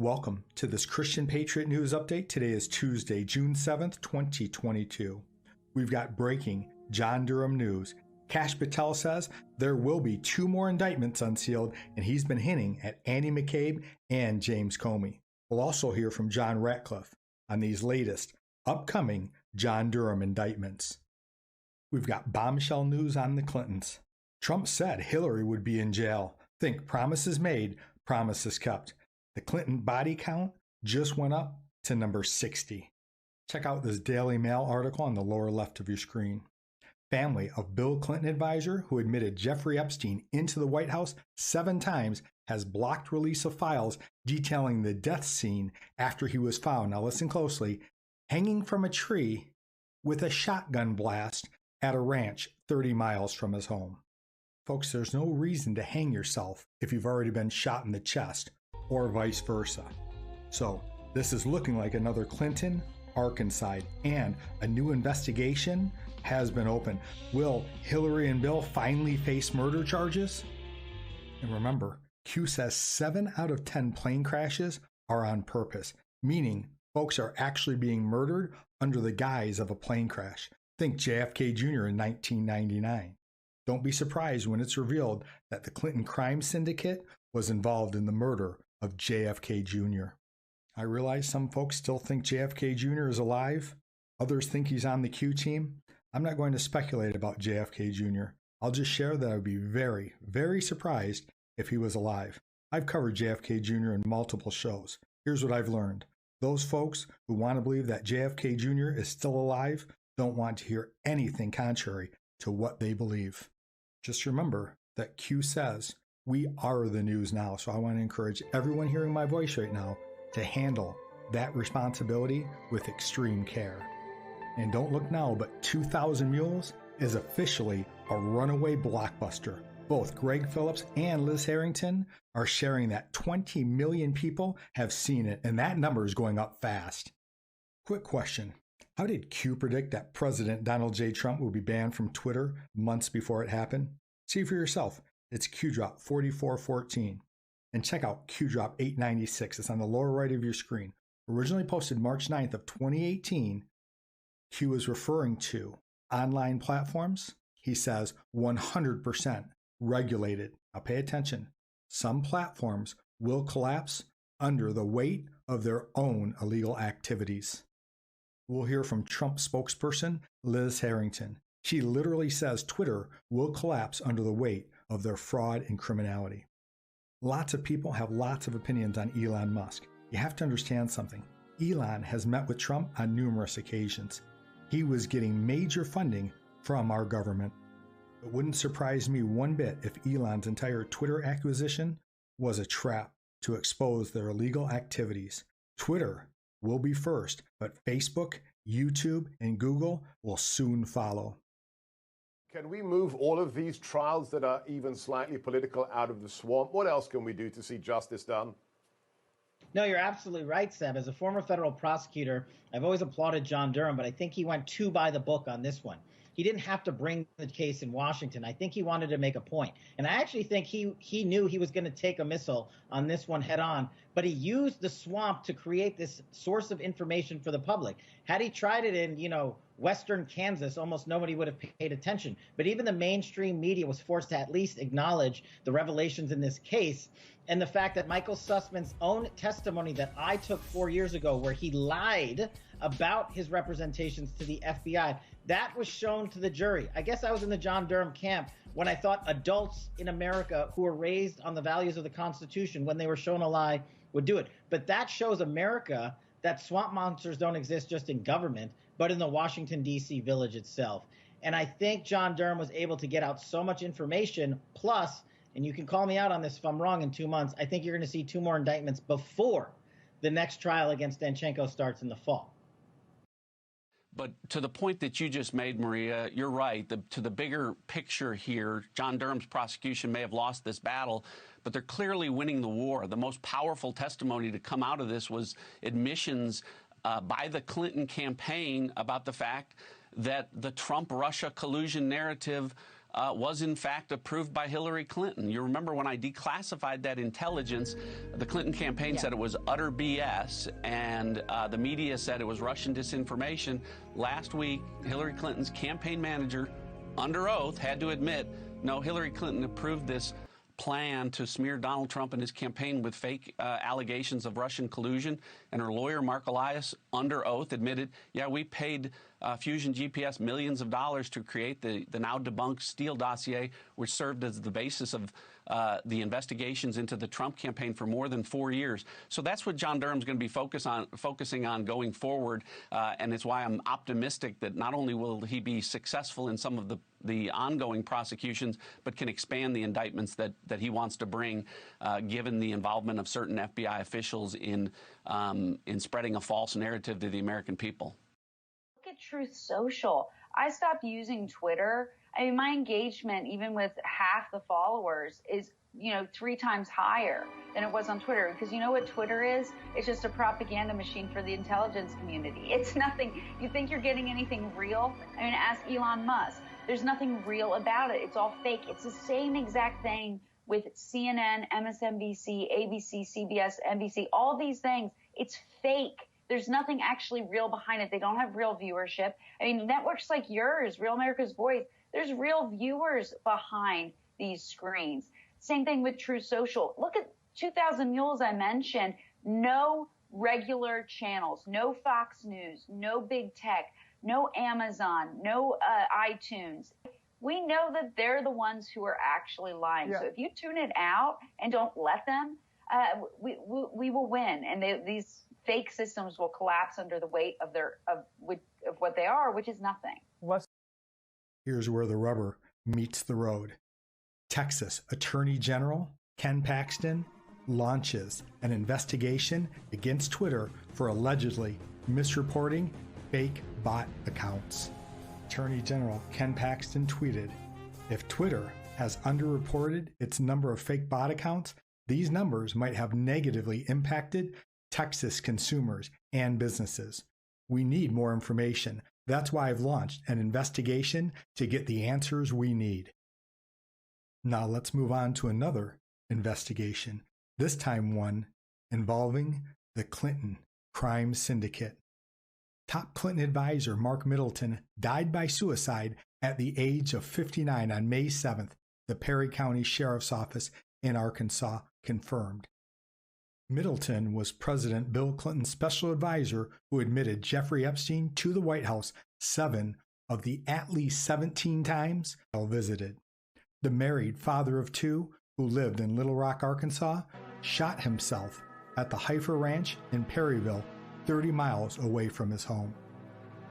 Welcome to this Christian Patriot News Update. Today is Tuesday, June 7th, 2022. We've got breaking John Durham news. Kash Patel says there will be 2 more indictments unsealed, and he's been hinting at Andy McCabe and James Comey. We'll also hear from John Ratcliffe on these latest upcoming John Durham indictments. We've got bombshell news on the Clintons. Trump said Hillary would be in jail. Think promises made, promises kept. The Clinton body count just went up to number 60. Check out this Daily Mail article on the lower left of your screen. Family of Bill Clinton advisor who admitted Jeffrey Epstein into the White House 7 times has blocked release of files detailing the death scene after he was found, now listen closely, hanging from a tree with a shotgun blast at a ranch 30 miles from his home. Folks, there's no reason to hang yourself if you've already been shot in the chest, or vice versa. So this is looking like another Clinton Arkanside, and a new investigation has been opened. Will Hillary and Bill finally face murder charges? And remember, Q says 7 out of 10 plane crashes are on purpose, meaning folks are actually being murdered under the guise of a plane crash. Think JFK Jr. in 1999. Don't be surprised when it's revealed that the Clinton crime syndicate was involved in the murder of JFK Jr. I realize some folks still think JFK Jr. is alive. Others think he's on the Q team. I'm not going to speculate about JFK Jr. I'll just share that I would be very, very surprised if he was alive. I've covered JFK Jr. in multiple shows. Here's what I've learned. Those folks who want to believe that JFK Jr. is still alive don't want to hear anything contrary to what they believe. Just remember that Q says we are the news now. So I want to encourage everyone hearing my voice right now to handle that responsibility with extreme care. And don't look now, but 2,000 Mules is officially a runaway blockbuster. Both Greg Phillips and Liz Harrington are sharing that 20 million people have seen it, and that number is going up fast. Quick question. How did Q predict that President Donald J. Trump would be banned from Twitter months before it happened? See for yourself. It's QDrop 4414. And check out QDrop 896. It's on the lower right of your screen. Originally posted March 9th of 2018, Q is referring to online platforms. He says 100% regulated. Now pay attention. Some platforms will collapse under the weight of their own illegal activities. We'll hear from Trump spokesperson Liz Harrington. She literally says Twitter will collapse under the weight of their fraud and criminality. Lots of people have lots of opinions on Elon Musk. You have to understand something. Elon has met with Trump on numerous occasions. He was getting major funding from our government. It wouldn't surprise me one bit if Elon's entire Twitter acquisition was a trap to expose their illegal activities. Twitter will be first, but Facebook, YouTube, and Google will soon follow. Can we move all of these trials that are even slightly political out of the swamp? What else can we do to see justice done? No, you're absolutely right, Seb. As a former federal prosecutor, I've always applauded John Durham, but I think he went too by the book on this one. He didn't have to bring the case in Washington. I think he wanted to make a point. And I actually think he knew he was going to take a missile on this one head on, but he used the swamp to create this source of information for the public. Had he tried it in, Western Kansas, almost nobody would have paid attention. But even the mainstream media was forced to at least acknowledge the revelations in this case. And the fact that Michael Sussman's own testimony that I took 4 years ago, where he lied about his representations to the FBI, that was shown to the jury. I guess I was in the John Durham camp when I thought adults in America who were raised on the values of the Constitution, when they were shown a lie, would do it. But that shows America that swamp monsters don't exist just in government, but in the Washington, D.C. village itself. And I think John Durham was able to get out so much information, plus, and you can call me out on this if I'm wrong, in 2 months, I think you're going to see 2 more indictments before the next trial against Danchenko starts in the fall. But to the point that you just made, Maria, you're right. To the bigger picture here, John Durham's prosecution may have lost this battle, but they're clearly winning the war. The most powerful testimony to come out of this was admissions by the Clinton campaign about the fact that the Trump-Russia collusion narrative was in fact approved by Hillary Clinton. You remember when I declassified that intelligence, the Clinton campaign said it was utter BS, and the media said it was Russian disinformation. Last week, Hillary Clinton's campaign manager, under oath, had to admit, no, Hillary Clinton approved this plan to smear Donald Trump and his campaign with fake allegations of Russian collusion. And her lawyer, Mark Elias, under oath, admitted, yeah, we paid Fusion GPS millions of dollars to create the now debunked Steele dossier, which served as the basis of the investigations into the Trump campaign for more than 4 years. So that's what John Durham's going to be focusing on going forward, and it's why I'm optimistic that not only will he be successful in some of the ongoing prosecutions, but can expand the indictments that he wants to bring, given the involvement of certain FBI officials in spreading a false narrative to the American people. Look at Truth Social. I stopped using Twitter. I mean, my engagement, even with half the followers, is 3 times higher than it was on Twitter. Because you know what Twitter is? It's just a propaganda machine for the intelligence community. It's nothing. You think you're getting anything real? I mean, ask Elon Musk. There's nothing real about it. It's all fake. It's the same exact thing with CNN, MSNBC, ABC, CBS, NBC, all these things. It's fake. There's nothing actually real behind it. They don't have real viewership. I mean, networks like yours, Real America's Voice, there's real viewers behind these screens. Same thing with Truth Social. Look at 2000 Mules I mentioned. No regular channels, no Fox News, no big tech, no Amazon, no iTunes. We know that they're the ones who are actually lying. Yeah. So if you tune it out and don't let them, we will win. And these fake systems will collapse under the weight of what they are, which is nothing. Here's where the rubber meets the road. Texas Attorney General Ken Paxton launches an investigation against Twitter for allegedly misreporting fake bot accounts. Attorney General Ken Paxton tweeted, "If Twitter has underreported its number of fake bot accounts, these numbers might have negatively impacted Texas consumers and businesses. We need more information. That's why I've launched an investigation to get the answers we need." Now let's move on to another investigation, this time one involving the Clinton crime syndicate. Top Clinton advisor Mark Middleton died by suicide at the age of 59 on May 7th, the Perry County Sheriff's Office in Arkansas confirmed. Middleton was President Bill Clinton's special advisor who admitted Jeffrey Epstein to the White House 7 of the at least 17 times he visited. The married father of 2, who lived in Little Rock, Arkansas, shot himself at the Heifer Ranch in Perryville, 30 miles away from his home.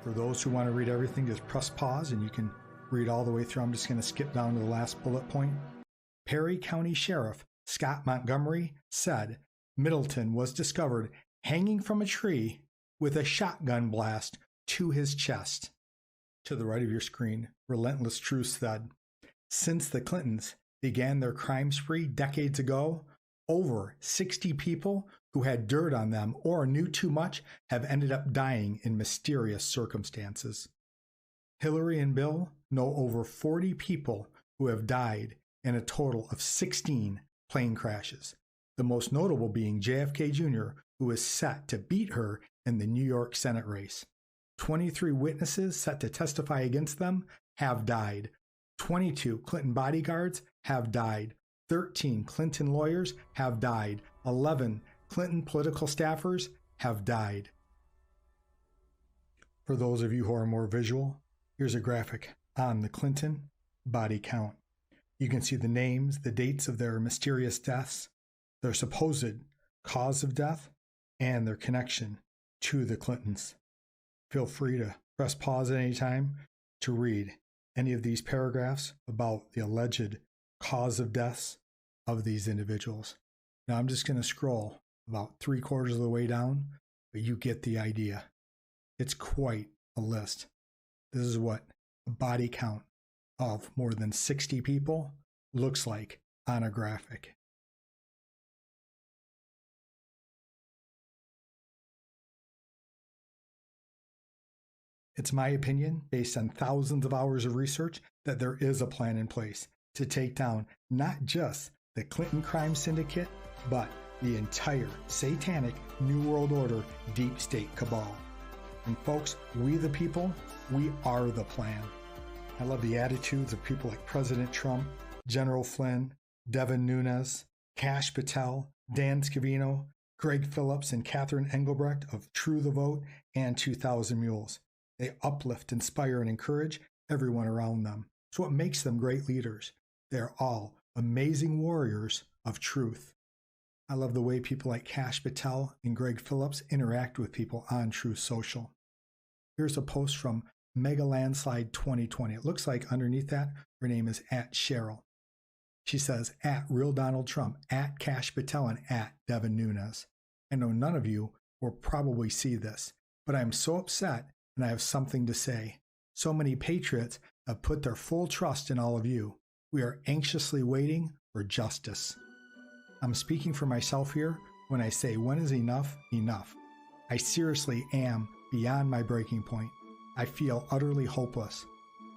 For those who want to read everything, just press pause and you can read all the way through. I'm just going to skip down to the last bullet point. Perry County Sheriff Scott Montgomery said Middleton was discovered hanging from a tree with a shotgun blast to his chest. To the right of your screen, Relentless Truth said, since the Clintons began their crime spree decades ago, over 60 people who had dirt on them or knew too much have ended up dying in mysterious circumstances. Hillary and Bill know over 40 people who have died in a total of 16 plane crashes, the most notable being JFK Jr., who is set to beat her in the New York Senate race. 23 witnesses set to testify against them have died. 22 Clinton bodyguards have died. 13 Clinton lawyers have died. 11 Clinton political staffers have died. For those of you who are more visual, here's a graphic on the Clinton body count. You can see the names, the dates of their mysterious deaths, their supposed cause of death, and their connection to the Clintons. Feel free to press pause at any time to read any of these paragraphs about the alleged cause of deaths of these individuals. Now I'm just going to scroll about 3/4 of the way down, but you get the idea. It's quite a list. This is what a body count of more than 60 people looks like on a graphic. It's my opinion, based on thousands of hours of research, that there is a plan in place to take down not just the Clinton crime syndicate, but the entire satanic New World Order deep state cabal. And folks, we the people, we are the plan. I love the attitudes of people like President Trump, General Flynn, Devin Nunes, Kash Patel, Dan Scavino, Greg Phillips, and Catherine Engelbrecht of True the Vote and 2000 Mules. They uplift, inspire, and encourage everyone around them. It's what makes them great leaders. They're all amazing warriors of truth. I love the way people like Kash Patel and Greg Phillips interact with people on Truth Social. Here's a post from Mega Landslide 2020. It looks like underneath that, her name is @Cheryl. She says, @Real Donald Trump, @Kash Patel, and @Devin Nunes. I know none of you will probably see this, but I'm so upset and I have something to say. So many patriots have put their full trust in all of you. We are anxiously waiting for justice. I'm speaking for myself here when I say, when is enough enough? I seriously am beyond my breaking point. I feel utterly hopeless.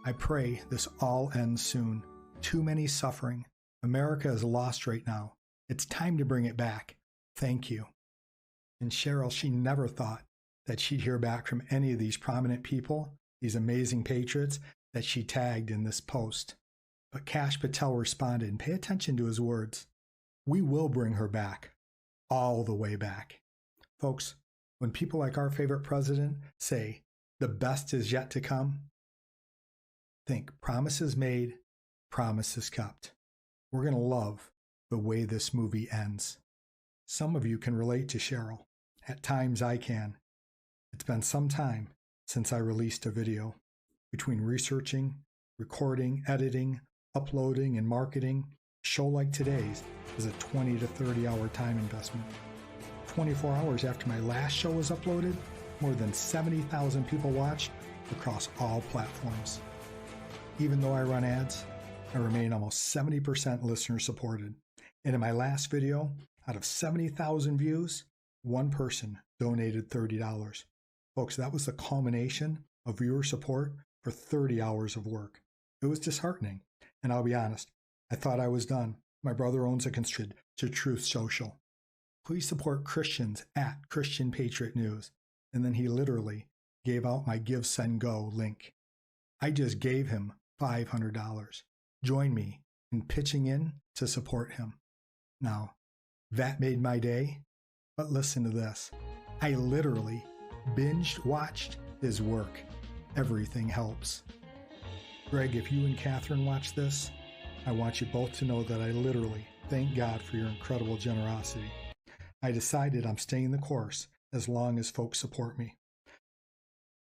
I pray this all ends soon. Too many suffering. America is lost right now. It's time to bring it back. Thank you. And Cheryl, she never thought that she'd hear back from any of these prominent people, these amazing patriots that she tagged in this post. But Kash Patel responded, and pay attention to his words. We will bring her back, all the way back. Folks, when people like our favorite president say, the best is yet to come, think promises made, promises kept. We're going to love the way this movie ends. Some of you can relate to Cheryl. At times I can. It's been some time since I released a video. Between researching, recording, editing, uploading, and marketing, a show like today's is a 20 to 30 hour time investment. 24 hours after my last show was uploaded, more than 70,000 people watched across all platforms. Even though I run ads, I remain almost 70% listener supported. And in my last video, out of 70,000 views, one person donated $30. Folks, that was the culmination of viewer support for 30 hours of work. It was disheartening. And I'll be honest, I thought I was done. My brother owns a contribution to Truth Social. Please support Christians @Christian Patriot News. And then he literally gave out my GiveSendGo link. I just gave him $500. Join me in pitching in to support him. Now, that made my day, but listen to this. I literally watched his work. Everything helps. Greg, if you and Catherine watch this, I want you both to know that I literally thank God for your incredible generosity. I decided I'm staying the course as long as folks support me.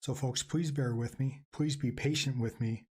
So folks, please bear with me. Please be patient with me